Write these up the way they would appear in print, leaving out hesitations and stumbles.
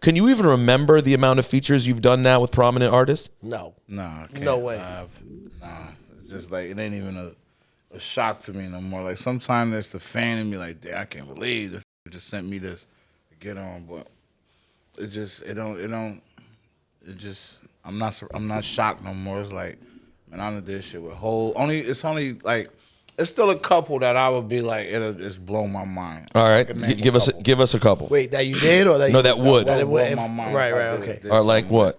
Can you even remember the amount of features you've done now with prominent artists? No. Nah, I can't. No way. Nah, it's just like it ain't even a shock to me no more. Like sometimes there's the fan in me, like, damn, I can't believe this just sent me this to get on, but I'm not shocked no more. It's like, man, I done this shit with it's only like. It's still a couple that I would be like, it'll just blow my mind. All right, give us a couple. Wait, that you did or that No, you, that would. That it would blow my mind. Right, okay. Or like what?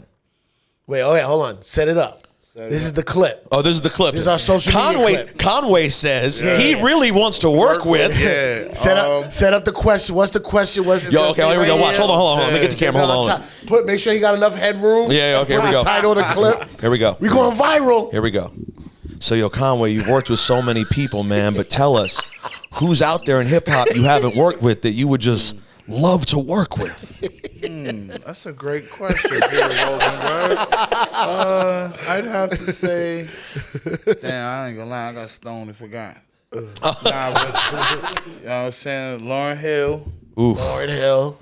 Wait, okay, hold on. Set it up. This is the clip. Oh, this is the clip. This is our social media clip. Conway says he really wants to work with. Yeah. Set up the question. What's the question? Yo, okay, here we go. Watch. Hold on. Let me get the camera. Hold on. Make sure you got enough headroom. Yeah, okay, here we go. Title of the clip. Here we go. We going viral. Here we go. So, yo, Conway, you've worked with so many people, man, but tell us, who's out there in hip-hop you haven't worked with that you would just love to work with? That's a great question, Rosenberg. I'd have to say, damn, I ain't gonna lie, I got stoned and forgot. Nah, but, you know what I'm saying? Lauryn Hill. Oof. Lauryn Hill.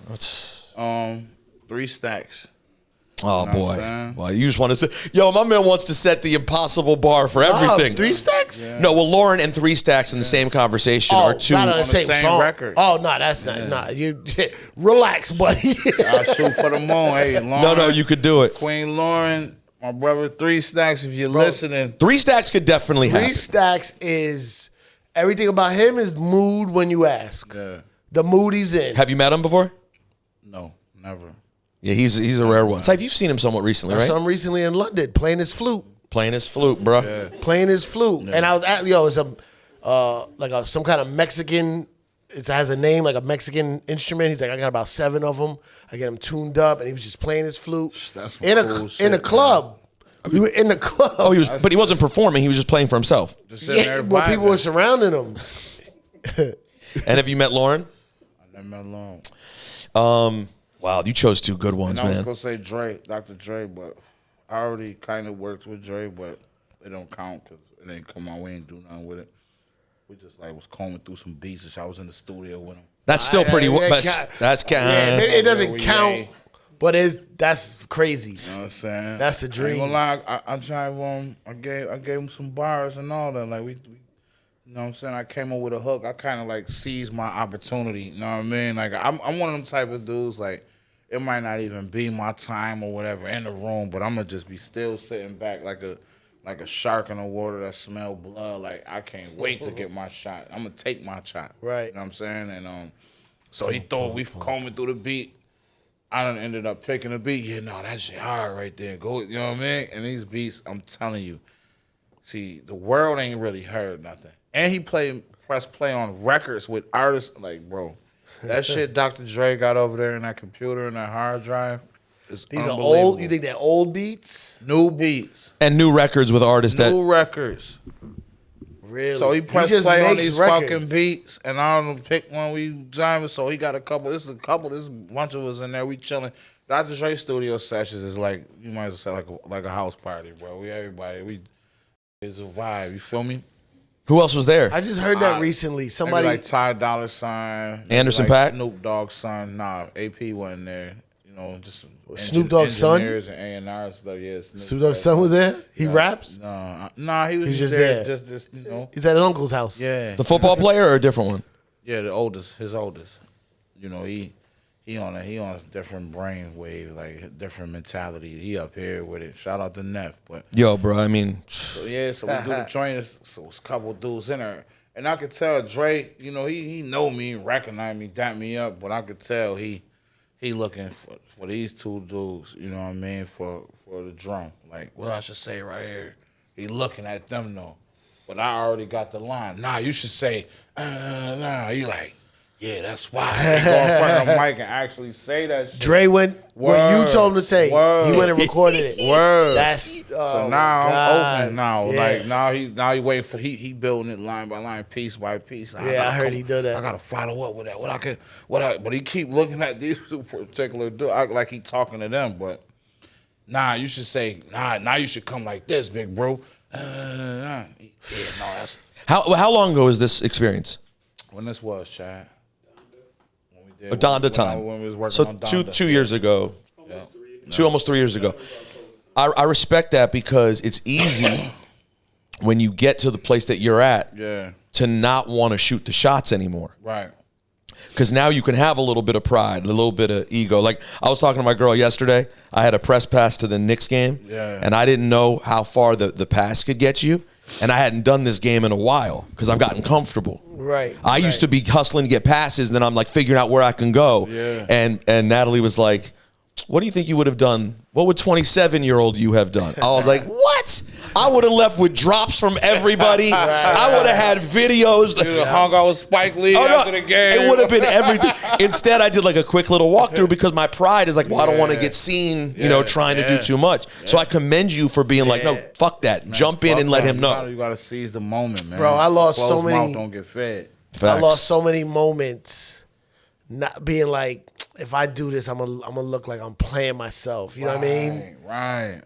3 Stacks. Oh, You know what boy. I'm Well, you just want to say, yo, my man wants to set the impossible bar for everything. 3 Stacks? Yeah. No, well, Lauren and 3 Stacks in the same conversation are two. Not on the same song. record. Oh, no, that's not. Nah, you relax, buddy. I'll shoot for the moon. Hey, Lauren. No, you could do it. Queen Lauren, my brother 3 Stacks, if you're listening. 3 Stacks could definitely happen. 3 Stacks is, everything about him is mood when you ask. Yeah. The mood he's in. Have you met him before? No, never. Yeah, he's a rare one. Type, you've seen him somewhat recently, I right? saw him recently in London playing his flute. Playing his flute, bro. Yeah. Playing his flute. And I was at, it's some kind of Mexican, it has a name, like a Mexican instrument. He's like, I got about 7 of them. I get them tuned up, and he was just playing his flute. That's some in a cool shit, in a club. We were in the club. Oh, but he wasn't performing. He was just playing for himself. Just sitting Yeah, there but people vibing. were surrounding him. And have you met Lauren? I never met Lauren. Wow, you chose 2 good ones, And I was man. gonna say Dre, Dr. Dre, but I already kind of worked with Dre, but it don't count because it ain't come out. We ain't do nothing with it. We just like was combing through some beats and shit. I was in the studio with him. That's still pretty. That's kind. Maybe it doesn't we count, ain't. but that's crazy. You know what I'm saying? That's the I dream. ain't gonna lie, I tried I gave him some bars and all that. Like we you know what I'm saying? I came up with a hook. I kind of like seized my opportunity. You know what I mean? Like I'm one of them type of dudes. Like it might not even be my time or whatever in the room, but I'm gonna just be still sitting back like a shark in the water that smell blood. Like I can't wait to get my shot. I'm gonna take my shot. Right. You know what I'm saying? And so he thought we combing through the beat. I done ended up picking a beat. Yeah, no, that shit hard right there. Go, you know what I mean? And these beats, I'm telling you, see, the world ain't really heard nothing. And he press play on records with artists. Like, bro, that shit Dr. Dre got over there in that computer and that hard drive is These are unbelievable. old. You think they're old beats? New beats. And new records with artists that. New records. Really? So he pressed just play on makes these records. fucking beats, and I don't pick one we driving. So he got a couple. There's a bunch of us in there. We chilling. Dr. Dre studio sessions is like, you might as well say like a house party, bro. It's a vibe. You feel me? Who else was there? I just heard that recently. Somebody Maybe like Ty Dolla $ign, Anderson like .Paak? Snoop Dogg's son. Nah, AP wasn't there. You know, just Snoop Dogg's son? engineers and A&R stuff. Yeah, Snoop Dogg's son was there. He raps. Nah, he was He's just just there. there. Just you know. He's at his uncle's house. Yeah. The football player or a different one? Yeah, his oldest. You know, he on a different brain wave, like a different mentality. He up here with it. Shout out to Neff. But Yo, bro, I mean, so we do the joint. So it's a couple dudes in there. And I could tell Dre, you know, he know me, recognize me, dap me up, but I could tell he looking for these 2 dudes, you know what I mean, for the drum. Like, what I should say right here. He looking at them though. But I already got the line. Nah, you should say, nah. He like, yeah, that's fine. He go in front of the mic and actually say that shit. Dre went when you told him to say. Word. He went and recorded it. Word. That's So now I'm open now. Yeah. Like now he waiting for he building it line by line, piece by piece. Yeah, I heard he did that. I gotta follow up with that. But he keep looking at these 2 particular dudes like he talking to them. But nah, you should say now you should come like this, big bro. Yeah, no, that's how long ago was this experience? when this was, Chad. Donda time. When we was working So on Donda. 2 years ago. Yeah. Almost 3 years ago. I respect that because it's easy when you get to the place that you're at to not want to shoot the shots anymore. Right. Because now you can have a little bit of pride, a little bit of ego. Like I was talking to my girl yesterday. I had a press pass to the Knicks game, and I didn't know how far the pass could get you. And I hadn't done this game in a while because I've gotten comfortable. Right. I used to be hustling to get passes, and then I'm like figuring out where I can go. Yeah. And Natalie was like, what do you think you would have done? What would 27-year-old you have done? I was like, what? I would have left with drops from everybody. I would have had videos. You hung out with Spike Lee after the game. It would have been everything. Instead, I did like a quick little walkthrough because my pride is like, well, I don't want to get seen, trying to do too much. So I commend you for being like, no, fuck that. Man, jump in and let him know. You got to seize the moment, man. Bro, I lost so Closed many. mouth don't get fed. Facts. I lost so many moments not being like, if I do this, I'm gonna look like I'm playing myself. You know what I mean? Right.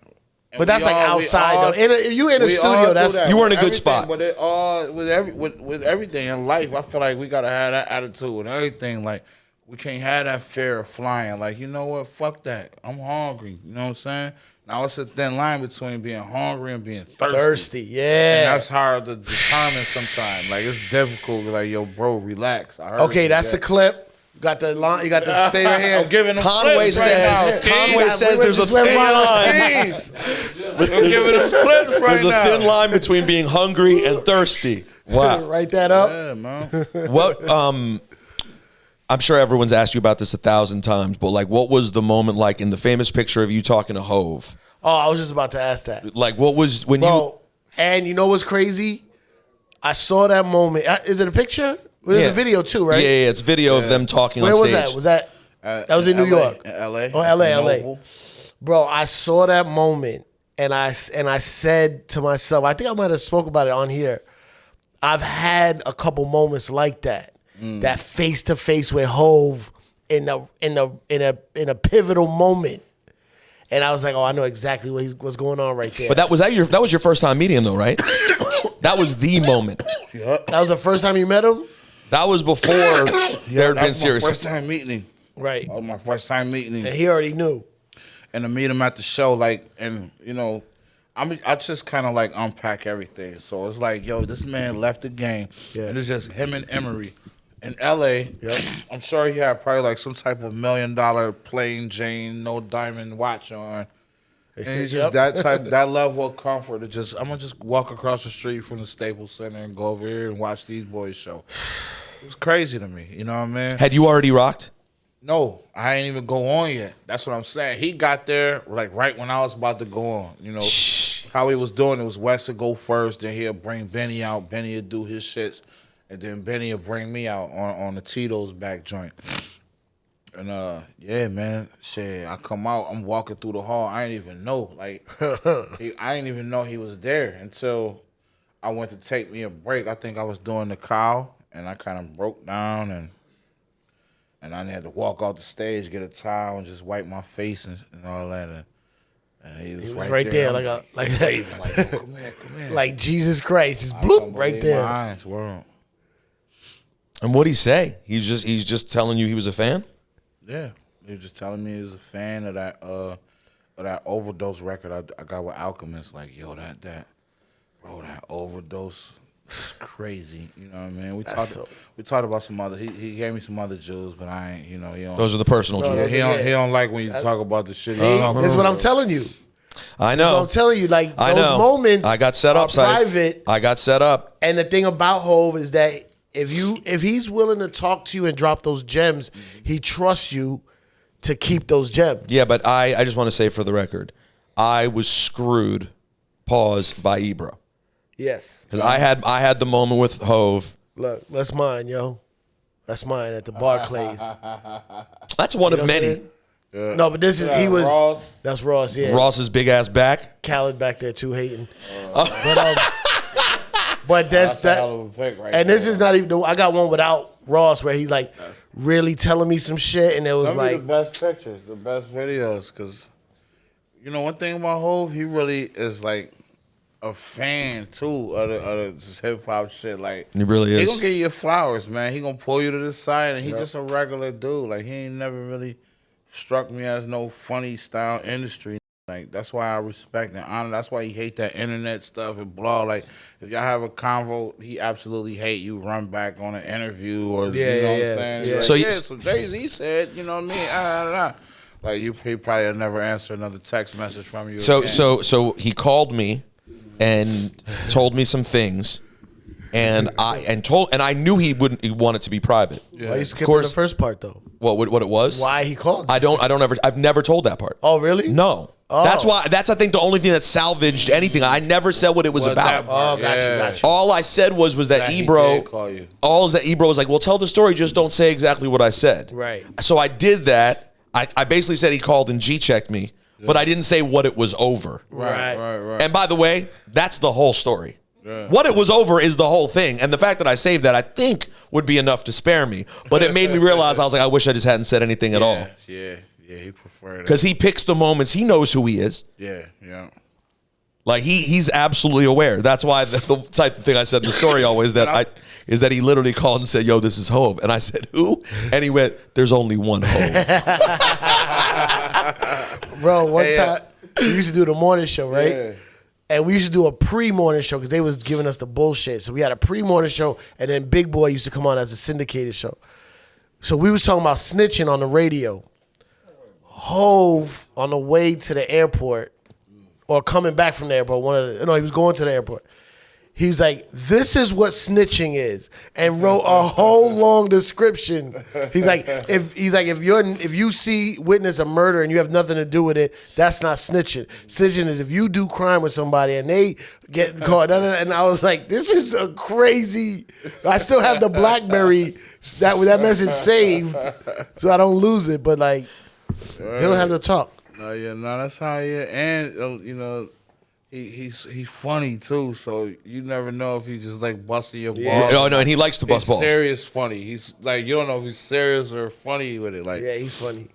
But that's like outside though. You in the studio, that's You were in a good spot. But with everything in life, I feel like we gotta have that attitude with everything. Like we can't have that fear of flying. Like, you know what? Fuck that. I'm hungry. You know what I'm saying? Now it's a thin line between being hungry and being thirsty. Yeah. And that's hard to determine sometimes. Like it's difficult. Like, yo, bro, relax. I heard Okay, that's the clip. You got the line. You got the favorite here. I'm giving them Conway clips right now. says there's a thin line. I'm giving them clips right There's a now. thin line between being hungry and thirsty. Wow. Write that up. Yeah, man. What? I'm sure everyone's asked you about this 1,000 times, but like, what was the moment like in the famous picture of you talking to Hove? Oh, I was just about to ask that. Like, what was when Bro, and you know what's crazy? I saw that moment. Is it a picture? There's a video too, right? Yeah, it's video of them talking Where on was stage. that? Was that was in New York? In LA. Oh, LA. Noble. Bro, I saw that moment and I said to myself, I think I might have spoke about it on here. I've had a couple moments like that. That face to face with Hove in a pivotal moment. And I was like, oh, I know exactly what's going on right there. But that was your first time meeting him though, right? That was the moment. That was the first time you met him? That was before there had been serious. First time meeting him. Right. That was my first time meeting him. And he already knew. And to meet him at the show, like, and I just kind of like unpack everything. So it's like, yo, this man left the game, and it's just him and Emery in LA. Yep. I'm sure he had probably like some type of $1 million plain Jane, no diamond watch on. And it's just that level of comfort to just, I'm gonna just walk across the street from the Staples Center and go over here and watch these boys show. It was crazy to me, you know what I mean? Had you already rocked? No, I ain't even go on yet. That's what I'm saying. He got there like right when I was about to go on. You know, how he was doing it was Wes would go first, then he'll bring Benny out. Benny would do his shits, and then Benny would bring me out on the Tito's back joint. And yeah, man, shit, I come out, I'm walking through the hall. I ain't even know, like, I didn't even know he was there until I went to take me a break. I think I was doing the cow, and I kind of broke down, and I had to walk off the stage, get a towel, and just wipe my face and all that. And he was right there, like oh, come here. like Jesus Christ, just bloop right there. My eyes, world. And what'd he say? He's just telling you he was a fan? Yeah, he was just telling me he was a fan of that overdose record I got with Alchemist. Like, yo, that overdose is crazy. You know what I mean? We talked about some other. He gave me some other jewels, but I ain't. You know, he don't. Those are the personal jewels. He don't like when you talk about the shit. This is what I'm telling you. I know. I'm telling you, like I those know. moments. I got set up, private. I got set up. And the thing about Hove is that if he's willing to talk to you and drop those gems, he trusts you to keep those gems. Yeah, but I just want to say for the record, I was screwed. Pause by Ebro. Yes. Because I had the moment with Hove. Look, that's mine, yo. That's mine at the Barclays. That's one of many. No, but this is Ross? That's Ross, yeah. Ross's big ass back. Khaled back there too hating. But that's a hell of a pick right and there. this is not even I got one without Ross where he's like really telling me some shit and it was Them be like the best pictures, the best videos, because you know one thing about Hove, he really is like a fan too of the hip hop shit. Like He really is. He gonna give you your flowers, man. He gonna pull you to the side, and he just a regular dude. Like he ain't never really struck me as no funny style industry. Like that's why I respect and honor. That's why he hate that internet stuff and blah. Like if y'all have a convo, he absolutely hate you run back on an interview or you know what I'm saying. Yeah. Like, So so Jay-Z said, you know what I mean? Like he probably never answer another text message from you. So he called me and told me some things, and I knew he want it to be private. Yeah. Why you skipping the first part though? What it was? Why he called? I've never told that part. Oh really? No. Oh. That's I think the only thing that salvaged anything. I never said what it was about. Oh, got you. All I said was that Ebro. All that Ebro was like, well, tell the story, just don't say exactly what I said. Right. So I did that. I basically said he called and G-checked me, but I didn't say what it was over. Right. And by the way, that's the whole story. Yeah. What it was over is the whole thing. And the fact that I saved that, I think, would be enough to spare me. But it made me realize, I was like, I wish I just hadn't said anything at all. Yeah, he preferred it. Because he picks the moments. He knows who he is. Yeah. Like, he's absolutely aware. That's why the type of thing I said in the story always is that he literally called and said, yo, this is Hov. And I said, who? And he went, there's only one Hov. Bro, one time, we used to do the morning show, right? Yeah. And we used to do a pre-morning show because they was giving us the bullshit. So we had a pre-morning show, and then Big Boy used to come on as a syndicated show. So we was talking about snitching on the radio. Hov on the way to the airport, or coming back from the airport, he was going to the airport. He was like, this is what snitching is, and wrote a whole long description. He's like, if you witness a murder and you have nothing to do with it, that's not snitching. Snitching is if you do crime with somebody and they get caught. And I was like, this is a crazy. I still have the BlackBerry that message saved, so I don't lose it. But like, he'll have to talk. That's how he is. And he's funny too, so you never know if he's just like busting your balls. Oh no, and he likes to bust balls. Serious funny. He's like, you don't know if he's serious or funny with it. Like, yeah, he's funny.